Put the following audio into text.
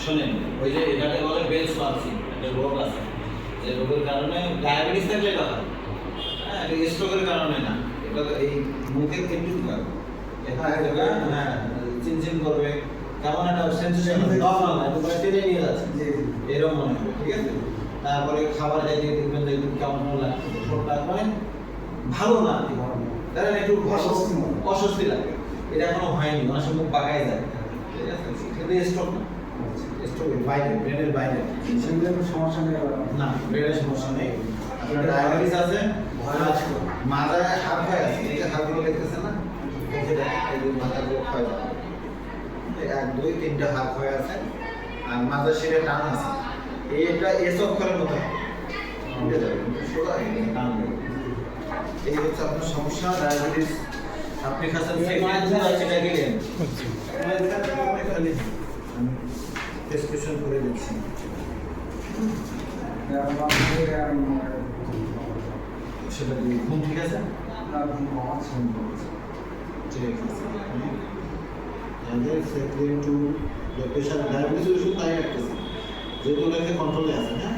শোনেন, ওই যে এটাকে বলে বেঞ্চ পালসি, একটা রোগ আছে, যে রোগের কারণে ডায়াবেটিস থাকলে এটা হয়। হ্যাঁ, এটা স্ট্রোকের কারণে না, এটা এই মুখের কেটে কারণ। হ্যাঁ, চিনচিন করবে, কেমন একটা সেন্সেশন নর্মাল না, একটু টেনে নিয়ে যাচ্ছে এরকম মনে হবে, ঠিক আছে? তারপরে খাবার খাইতে দেখবেন যে কেমন লাগছে, শরীরটা মানে ভালো না, তাহলে একটু অস্বস্তি লাগে। এটা এখনো হয়নি, অনেক সময় মুখ বাঁকায় যায়, ঠিক আছে? কিন্তু স্ট্রোক না, স্ট্রোকের বাইরে, ব্রেনের বাইরে সেগুলো সমস্যা নেই না, ব্রেনের সমস্যা নেই। আপনার ডায়াবেটিস আছে, মাথায় হাত হয়ে আছে, এই যে হাতগুলো দেখতেছেন না, এই যে মাথাগুলো ক্ষয় যাবে, 1 2 3টা হাত হয়ে আছে, আর মাথার শিরে টান আছে, এইটা এস অক্ষরের মতো উঠে যাবে, সোজা টান দেবে। এই হচ্ছে আপনার সমস্যা, ডায়াবেটিস। আপনি খাচ্ছেন সেটা গেলেন প্রেসক্রিপশন করে দিচ্ছি। সেটা দিয়ে ঘুম ঠিক আছে? ঠিক আছে। আমাদের সেক্রেটারি টু প্রেশার ডায়াবেটিস ওষুধ তাই রাখতেছে, যেহেতু ওটাকে কন্ট্রোলে আছে। হ্যাঁ।